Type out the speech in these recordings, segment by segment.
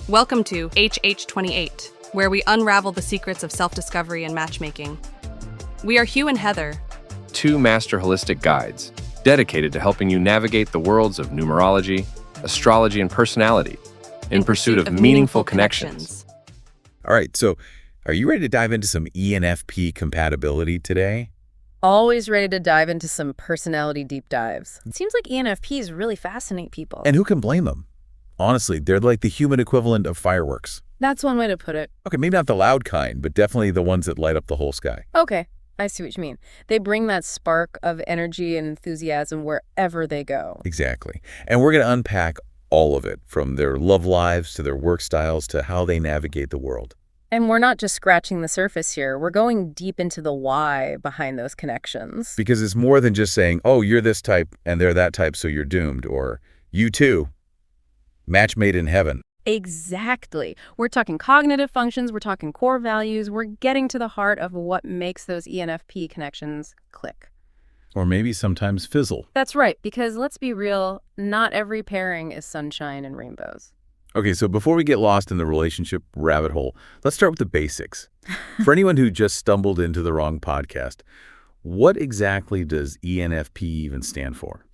Welcome to HH28, where we unravel the secrets of self-discovery and matchmaking. We are Hugh and Heather, two master holistic guides dedicated to helping you navigate the worlds of numerology, astrology, and personality in pursuit of meaningful connections. All right, so are you ready to dive into some ENFP compatibility today? Always ready to dive into some personality deep dives. It seems like ENFPs really fascinate people. And who can blame them? Honestly, they're like the human equivalent of fireworks. That's one way to put it. Okay, maybe not the loud kind, but definitely the ones that light up the whole sky. Okay, I see what you mean. They bring that spark of energy and enthusiasm wherever they go. Exactly. And we're going to unpack all of it, from their love lives to their work styles to how they navigate the world. And we're not just scratching the surface here. We're going deep into the why behind those connections. Because it's more than just saying, oh, you're this type and they're that type, so you're doomed, or you too. Match made in heaven. Exactly. We're talking cognitive functions, we're talking core values, we're getting to the heart of what makes those ENFP connections click. Or maybe sometimes fizzle. That's right, because let's be real, not every pairing is sunshine and rainbows. Okay, so before we get lost in the relationship rabbit hole, let's start with the basics. For anyone who just stumbled into the wrong podcast, what exactly does ENFP even stand for?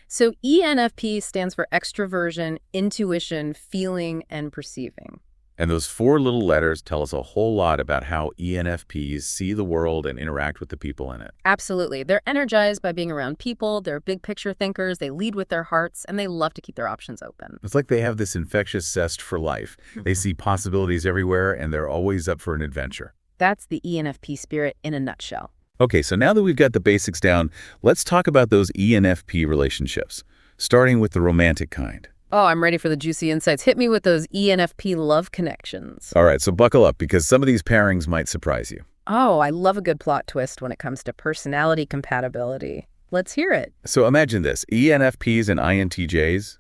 So ENFP stands for extroversion, intuition, feeling, and perceiving. And those four little letters tell us a whole lot about how ENFPs see the world and interact with the people in it. Absolutely. They're energized by being around people, they're big picture thinkers, they lead with their hearts, and they love to keep their options open. It's like they have this infectious zest for life. They see possibilities everywhere, and they're always up for an adventure. That's the ENFP spirit in a nutshell. Okay, so now that we've got the basics down, let's talk about those ENFP relationships, starting with the romantic kind. Oh, I'm ready for the juicy insights. Hit me with those ENFP love connections. All right, so buckle up, because some of these pairings might surprise you. Oh, I love a good plot twist when it comes to personality compatibility. Let's hear it. So imagine this, ENFPs and INTJs,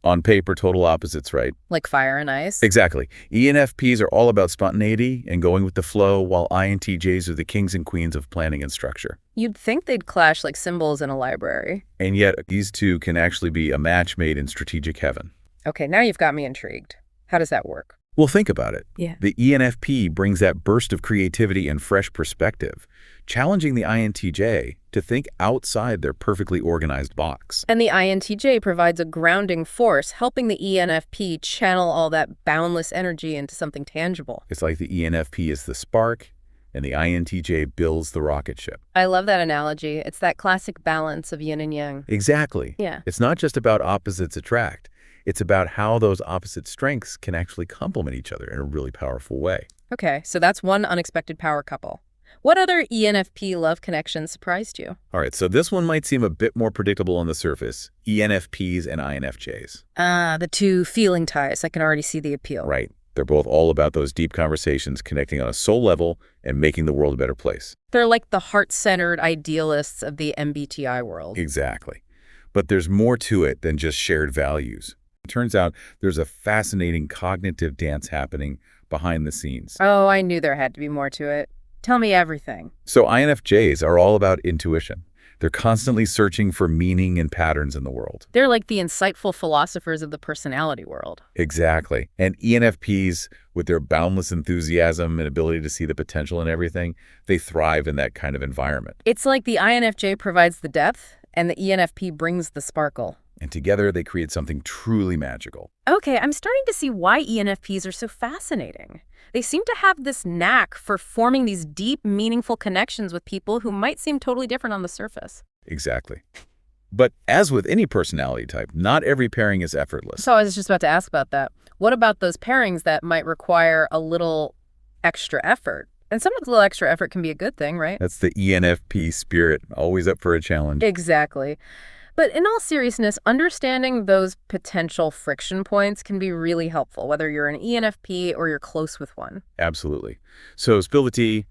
on paper, total opposites, right? Like fire and ice? Exactly. ENFPs are all about spontaneity and going with the flow, while INTJs are the kings and queens of planning and structure. You'd think they'd clash like symbols in a library. And yet, these two can actually be a match made in strategic heaven. Okay, now you've got me intrigued. How does that work? Well, think about it. Yeah. The ENFP brings that burst of creativity and fresh perspective, challenging the INTJ to think outside their perfectly organized box. And the INTJ provides a grounding force, helping the ENFP channel all that boundless energy into something tangible. It's like the ENFP is the spark, and the INTJ builds the rocket ship. I love that analogy. It's that classic balance of yin and yang. Exactly. Yeah. It's not just about opposites attract. It's about how those opposite strengths can actually complement each other in a really powerful way. Okay, so that's one unexpected power couple. What other ENFP love connections surprised you? All right, so this one might seem a bit more predictable on the surface, ENFPs and INFJs. The two feeling ties. I can already see the appeal. Right. They're both all about those deep conversations, connecting on a soul level and making the world a better place. They're like the heart-centered idealists of the MBTI world. Exactly. But there's more to it than just shared values. It turns out there's a fascinating cognitive dance happening behind the scenes. Oh, I knew there had to be more to it. Tell me everything. So INFJs are all about intuition. They're constantly searching for meaning and patterns in the world. They're like the insightful philosophers of the personality world. Exactly. And ENFPs, with their boundless enthusiasm and ability to see the potential in everything, they thrive in that kind of environment. It's like the INFJ provides the depth and the ENFP brings the sparkle. And together they create something truly magical. Okay, I'm starting to see why ENFPs are so fascinating. They seem to have this knack for forming these deep, meaningful connections with people who might seem totally different on the surface. Exactly. But as with any personality type, not every pairing is effortless. So I was just about to ask about that. What about those pairings that might require a little extra effort? And sometimes a little extra effort can be a good thing, right? That's the ENFP spirit, always up for a challenge. Exactly. But in all seriousness, understanding those potential friction points can be really helpful, whether you're an ENFP or you're close with one. Absolutely. So spill the tea.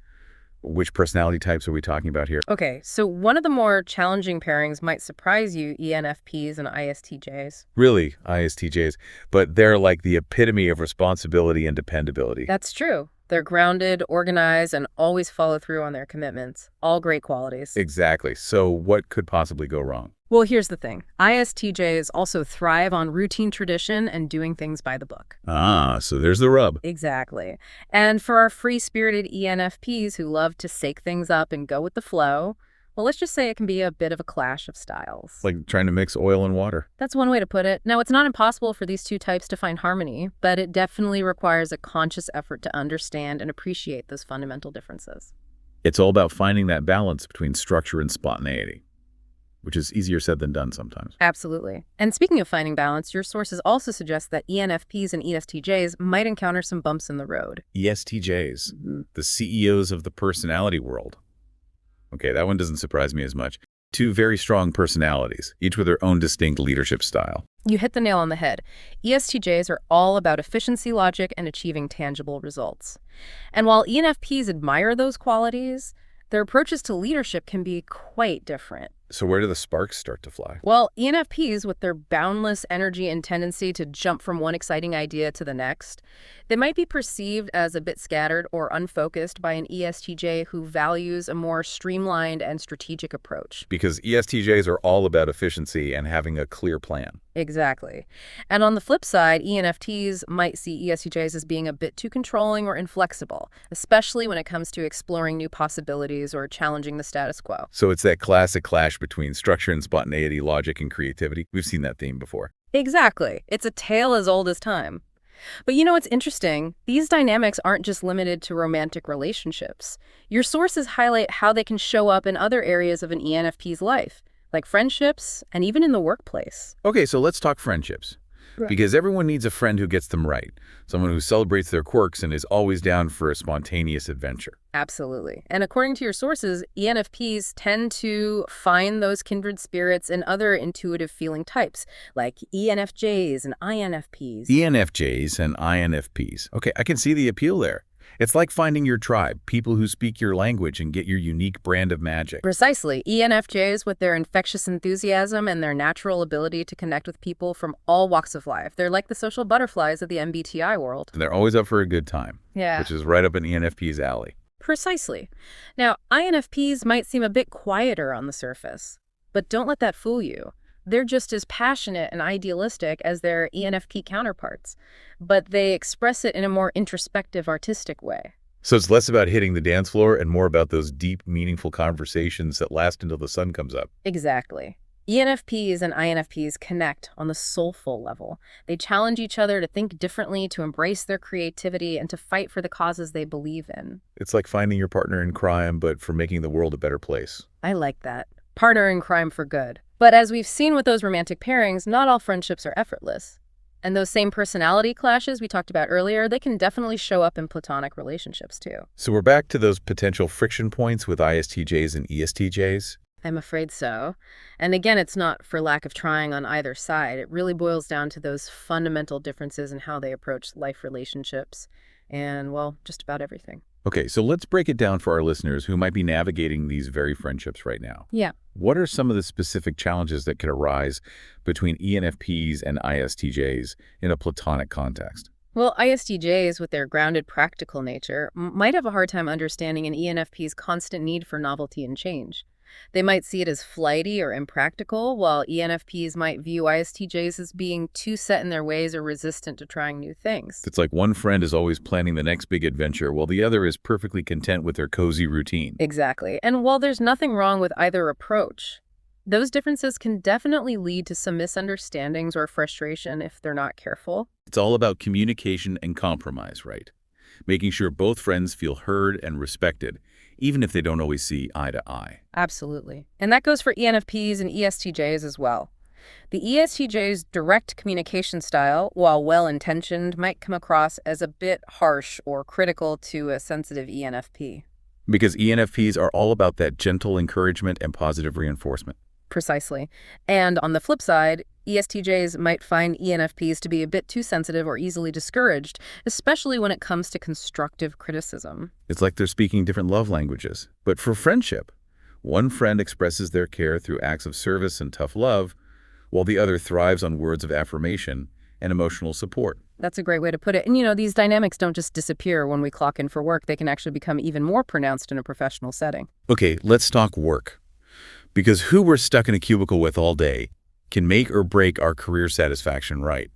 Which personality types are we talking about here? Okay, so one of the more challenging pairings might surprise you, ENFPs and ISTJs. Really, ISTJs. But they're like the epitome of responsibility and dependability. That's true. They're grounded, organized, and always follow through on their commitments. All great qualities. Exactly. So what could possibly go wrong? Well, here's the thing. ISTJs also thrive on routine tradition and doing things by the book. Ah, so there's the rub. Exactly. And for our free-spirited ENFPs who love to shake things up and go with the flow, well, let's just say it can be a bit of a clash of styles. Like trying to mix oil and water. That's one way to put it. Now, it's not impossible for these two types to find harmony, but it definitely requires a conscious effort to understand and appreciate those fundamental differences. It's all about finding that balance between structure and spontaneity, which is easier said than done sometimes. Absolutely. And speaking of finding balance, your sources also suggest that ENFPs and ESTJs might encounter some bumps in the road. ESTJs, the CEOs of the personality world. Okay, that one doesn't surprise me as much. Two very strong personalities, each with their own distinct leadership style. You hit the nail on the head. ESTJs are all about efficiency, logic, and achieving tangible results. And while ENFPs admire those qualities, their approaches to leadership can be quite different. So where do the sparks start to fly? Well, ENFPs, with their boundless energy and tendency to jump from one exciting idea to the next, they might be perceived as a bit scattered or unfocused by an ESTJ who values a more streamlined and strategic approach. Because ESTJs are all about efficiency and having a clear plan. Exactly. And on the flip side, ENFTs might see ESTJs as being a bit too controlling or inflexible, especially when it comes to exploring new possibilities or challenging the status quo. So it's that classic clash between structure and spontaneity, logic and creativity. We've seen that theme before. Exactly. It's a tale as old as time. But you know what's interesting? These dynamics aren't just limited to romantic relationships. Your sources highlight how they can show up in other areas of an ENFP's life, like friendships and even in the workplace. Okay, so let's talk friendships. Right. Because everyone needs a friend who gets them right, someone who celebrates their quirks and is always down for a spontaneous adventure. Absolutely. And according to your sources, ENFPs tend to find those kindred spirits in other intuitive feeling types, like ENFJs and INFPs. ENFJs and INFPs. Okay, I can see the appeal there. It's like finding your tribe, people who speak your language and get your unique brand of magic. Precisely. ENFJs, with their infectious enthusiasm and their natural ability to connect with people from all walks of life. They're like the social butterflies of the MBTI world. And they're always up for a good time, which is right up an ENFP's alley. Precisely. Now, INFPs might seem a bit quieter on the surface, but don't let that fool you. They're just as passionate and idealistic as their ENFP counterparts, but they express it in a more introspective, artistic way. So it's less about hitting the dance floor and more about those deep, meaningful conversations that last until the sun comes up. Exactly. ENFPs and INFPs connect on the soulful level. They challenge each other to think differently, to embrace their creativity, and to fight for the causes they believe in. It's like finding your partner in crime, but for making the world a better place. I like that. Partner in crime for good. But as we've seen with those romantic pairings, not all friendships are effortless. And those same personality clashes we talked about earlier, they can definitely show up in platonic relationships too. So we're back to those potential friction points with ISTJs and ESTJs? I'm afraid so. And again, it's not for lack of trying on either side. It really boils down to those fundamental differences in how they approach life relationships and, well, just about everything. Okay, so let's break it down for our listeners who might be navigating these very friendships right now. Yeah. What are some of the specific challenges that could arise between ENFPs and ISTJs in a platonic context? Well, ISTJs, with their grounded practical nature, might have a hard time understanding an ENFP's constant need for novelty and change. They might see it as flighty or impractical, while ENFPs might view ISTJs as being too set in their ways or resistant to trying new things. It's like one friend is always planning the next big adventure, while the other is perfectly content with their cozy routine. Exactly. And while there's nothing wrong with either approach, those differences can definitely lead to some misunderstandings or frustration if they're not careful. It's all about communication and compromise, right? Making sure both friends feel heard and respected, even if they don't always see eye to eye. Absolutely. And that goes for ENFPs and ESTJs as well. The ESTJ's direct communication style, while well-intentioned, might come across as a bit harsh or critical to a sensitive ENFP. Because ENFPs are all about that gentle encouragement and positive reinforcement. Precisely. And on the flip side, ESTJs might find ENFPs to be a bit too sensitive or easily discouraged, especially when it comes to constructive criticism. It's like they're speaking different love languages. But for friendship, one friend expresses their care through acts of service and tough love, while the other thrives on words of affirmation and emotional support. That's a great way to put it. And you know, these dynamics don't just disappear when we clock in for work. They can actually become even more pronounced in a professional setting. Okay, let's talk work. Because who we're stuck in a cubicle with all day can make or break our career satisfaction, right?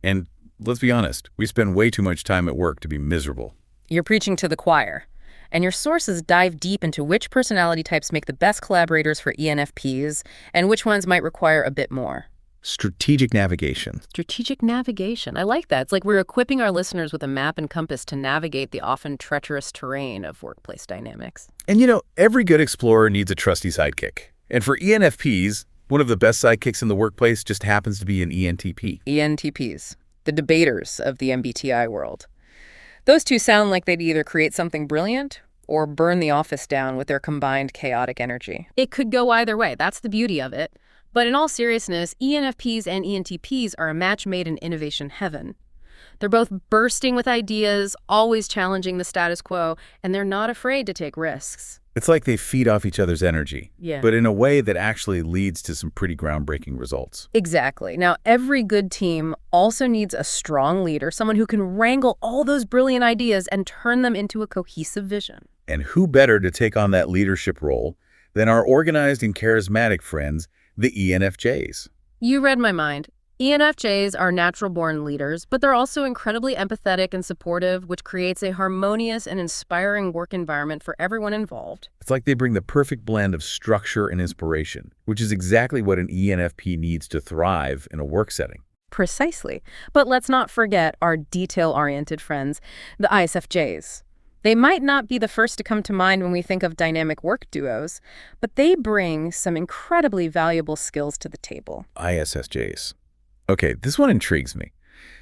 And let's be honest, we spend way too much time at work to be miserable. You're preaching to the choir. And your sources dive deep into which personality types make the best collaborators for ENFPs and which ones might require a bit more. Strategic navigation. Strategic navigation. I like that. It's like we're equipping our listeners with a map and compass to navigate the often treacherous terrain of workplace dynamics. And every good explorer needs a trusty sidekick. And for ENFPs, one of the best sidekicks in the workplace just happens to be an ENTP. ENTPs, the debaters of the MBTI world. Those two sound like they'd either create something brilliant or burn the office down with their combined chaotic energy. It could go either way. That's the beauty of it. But in all seriousness, ENFPs and ENTPs are a match made in innovation heaven. They're both bursting with ideas, always challenging the status quo, and they're not afraid to take risks. It's like they feed off each other's energy, Yeah. but in a way that actually leads to some pretty groundbreaking results. Exactly. Now, every good team also needs a strong leader, someone who can wrangle all those brilliant ideas and turn them into a cohesive vision. And who better to take on that leadership role than our organized and charismatic friends, the ENFJs? You read my mind. ENFJs are natural-born leaders, but they're also incredibly empathetic and supportive, which creates a harmonious and inspiring work environment for everyone involved. It's like they bring the perfect blend of structure and inspiration, which is exactly what an ENFP needs to thrive in a work setting. Precisely. But let's not forget our detail-oriented friends, the ISFJs. They might not be the first to come to mind when we think of dynamic work duos, but they bring some incredibly valuable skills to the table. ISSJs. Okay, this one intrigues me.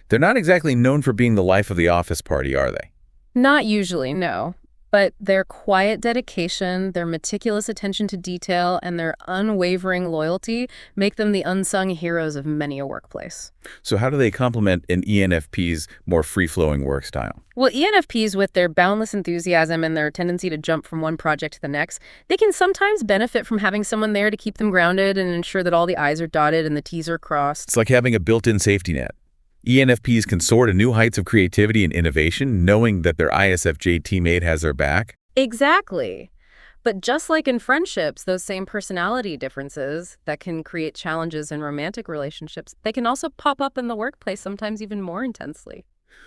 They're not exactly known for being the life of the office party, are they? Not usually, no. But their quiet dedication, their meticulous attention to detail, and their unwavering loyalty make them the unsung heroes of many a workplace. So how do they complement an ENFP's more free-flowing work style? Well, ENFPs, with their boundless enthusiasm and their tendency to jump from one project to the next, they can sometimes benefit from having someone there to keep them grounded and ensure that all the I's are dotted and the T's are crossed. It's like having a built-in safety net. ENFPs can soar to new heights of creativity and innovation, knowing that their ISFJ teammate has their back. Exactly. But just like in friendships, those same personality differences that can create challenges in romantic relationships, they can also pop up in the workplace, sometimes even more intensely.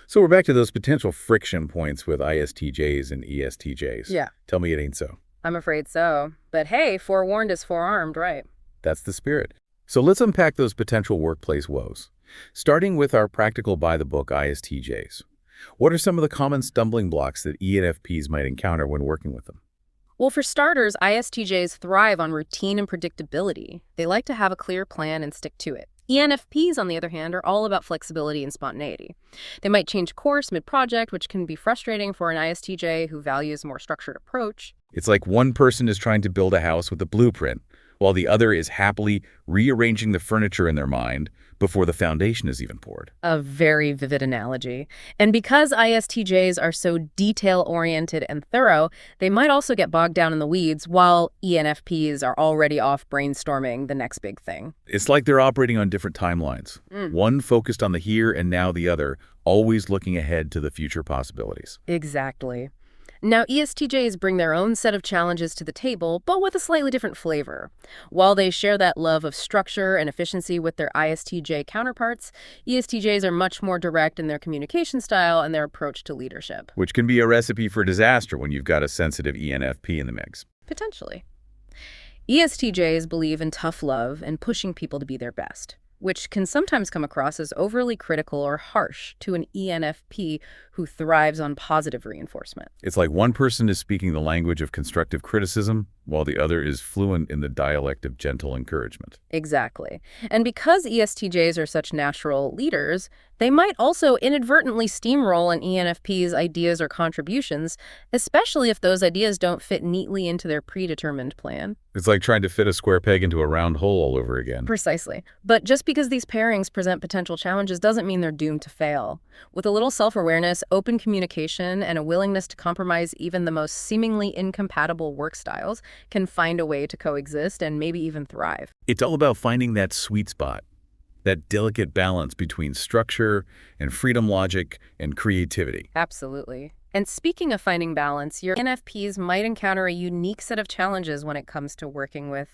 So we're back to those potential friction points with ISTJs and ESTJs. Yeah. Tell me it ain't so. I'm afraid so. But hey, forewarned is forearmed, right? That's the spirit. So let's unpack those potential workplace woes. Starting with our practical by-the-book ISTJs. What are some of the common stumbling blocks that ENFPs might encounter when working with them? Well, for starters, ISTJs thrive on routine and predictability. They like to have a clear plan and stick to it. ENFPs, on the other hand, are all about flexibility and spontaneity. They might change course mid-project, which can be frustrating for an ISTJ who values a more structured approach. It's like one person is trying to build a house with a blueprint, while the other is happily rearranging the furniture in their mind before the foundation is even poured. A very vivid analogy. And because ISTJs are so detail-oriented and thorough, they might also get bogged down in the weeds, while ENFPs are already off brainstorming the next big thing. It's like they're operating on different timelines. One focused on the here and now, the other always looking ahead to the future possibilities. Exactly. Now, ESTJs bring their own set of challenges to the table, but with a slightly different flavor. While they share that love of structure and efficiency with their ISTJ counterparts, ESTJs are much more direct in their communication style and their approach to leadership. Which can be a recipe for disaster when you've got a sensitive ENFP in the mix. Potentially. ESTJs believe in tough love and pushing people to be their best, which can sometimes come across as overly critical or harsh to an ENFP who thrives on positive reinforcement. It's like one person is speaking the language of constructive criticism, while the other is fluent in the dialect of gentle encouragement. Exactly. And because ESTJs are such natural leaders, they might also inadvertently steamroll an ENFP's ideas or contributions, especially if those ideas don't fit neatly into their predetermined plan. It's like trying to fit a square peg into a round hole all over again. Precisely. But just because these pairings present potential challenges doesn't mean they're doomed to fail. With a little self-awareness, open communication, and a willingness to compromise even the most seemingly incompatible work styles can find a way to coexist and maybe even thrive. It's all about finding that sweet spot, that delicate balance between structure and freedom logic and creativity. Absolutely. And speaking of finding balance, your ENFPs might encounter a unique set of challenges when it comes to working with.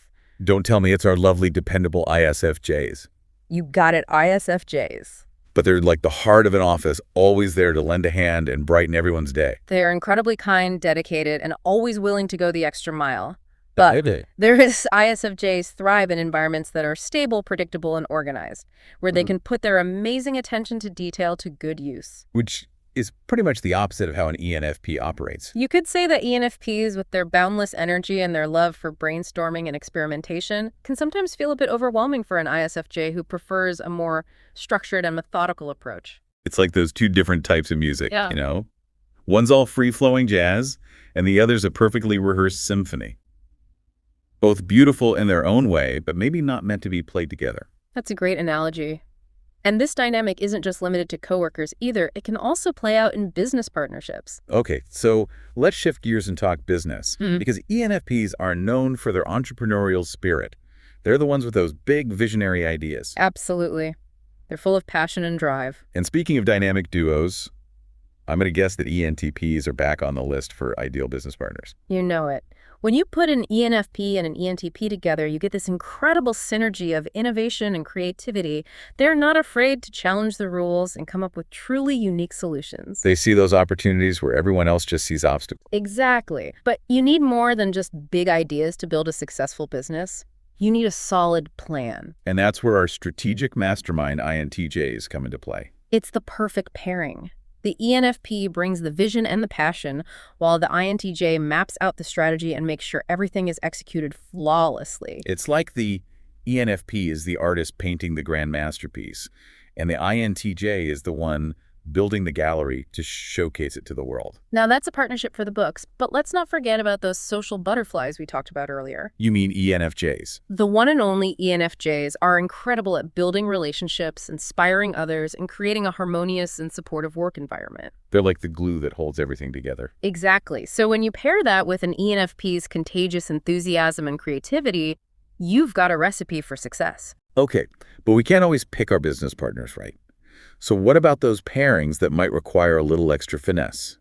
Don't tell me it's our lovely, dependable ISFJs. You got it, ISFJs. But they're like the heart of an office, always there to lend a hand and brighten everyone's day. They're incredibly kind, dedicated, and always willing to go the extra mile. But ISFJs thrive in environments that are stable, predictable, and organized, where they can put their amazing attention to detail to good use. Which is pretty much the opposite of how an ENFP operates. You could say that ENFPs, with their boundless energy and their love for brainstorming and experimentation, can sometimes feel a bit overwhelming for an ISFJ who prefers a more structured and methodical approach. It's like those two different types of music, Yeah. you know? One's all free-flowing jazz, and the other's a perfectly rehearsed symphony. Both beautiful in their own way, but maybe not meant to be played together. That's a great analogy. And this dynamic isn't just limited to coworkers either. It can also play out in business partnerships. Okay, so let's shift gears and talk business, because ENFPs are known for their entrepreneurial spirit. They're the ones with those big visionary ideas. Absolutely. They're full of passion and drive. And speaking of dynamic duos, I'm going to guess that ENTPs are back on the list for ideal business partners. You know it. When you put an ENFP and an ENTP together, you get this incredible synergy of innovation and creativity. They're not afraid to challenge the rules and come up with truly unique solutions. They see those opportunities where everyone else just sees obstacles. Exactly. But you need more than just big ideas to build a successful business. You need a solid plan. And that's where our strategic mastermind INTJs come into play. It's the perfect pairing. The ENFP brings the vision and the passion, while the INTJ maps out the strategy and makes sure everything is executed flawlessly. It's like the ENFP is the artist painting the grand masterpiece, and the INTJ is the one building the gallery to showcase it to the world. Now, that's a partnership for the books, but let's not forget about those social butterflies we talked about earlier. You mean ENFJs? The one and only ENFJs are incredible at building relationships, inspiring others, and creating a harmonious and supportive work environment. They're like the glue that holds everything together. Exactly. So when you pair that with an ENFP's contagious enthusiasm and creativity, you've got a recipe for success. Okay, but we can't always pick our business partners right. So what about those pairings that might require a little extra finesse?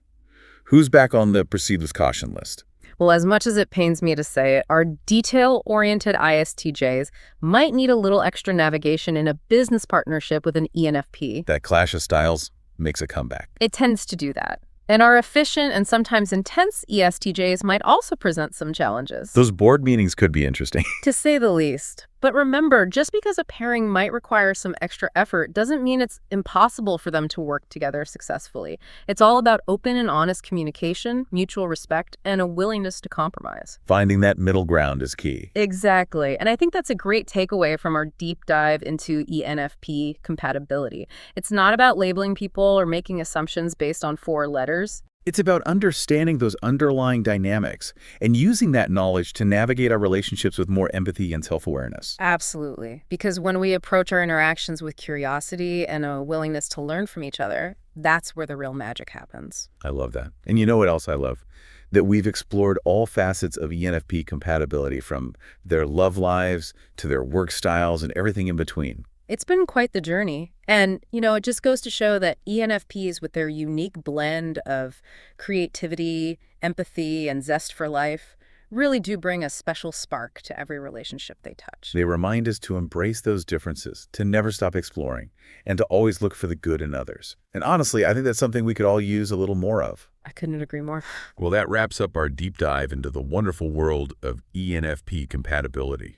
Who's back on the proceed with caution list? Well, as much as it pains me to say it, our detail-oriented ISTJs might need a little extra navigation in a business partnership with an ENFP. That clash of styles makes a comeback. It tends to do that. And our efficient and sometimes intense ESTJs might also present some challenges. Those board meetings could be interesting. To say the least. But remember, just because a pairing might require some extra effort doesn't mean it's impossible for them to work together successfully. It's all about open and honest communication, mutual respect, and a willingness to compromise. Finding that middle ground is key. Exactly. And I think that's a great takeaway from our deep dive into ENFP compatibility. It's not about labeling people or making assumptions based on 4 letters. It's about understanding those underlying dynamics and using that knowledge to navigate our relationships with more empathy and self-awareness. Absolutely. Because when we approach our interactions with curiosity and a willingness to learn from each other, that's where the real magic happens. I love that. And you know what else I love? That we've explored all facets of ENFP compatibility, from their love lives to their work styles and everything in between. It's been quite the journey. And, it just goes to show that ENFPs, with their unique blend of creativity, empathy, and zest for life, really do bring a special spark to every relationship they touch. They remind us to embrace those differences, to never stop exploring, and to always look for the good in others. And honestly, I think that's something we could all use a little more of. I couldn't agree more. Well, that wraps up our deep dive into the wonderful world of ENFP compatibility.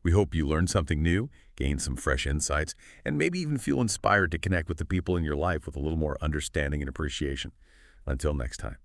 We hope you learned something new, gained some fresh insights, and maybe even feel inspired to connect with the people in your life with a little more understanding and appreciation. Until next time.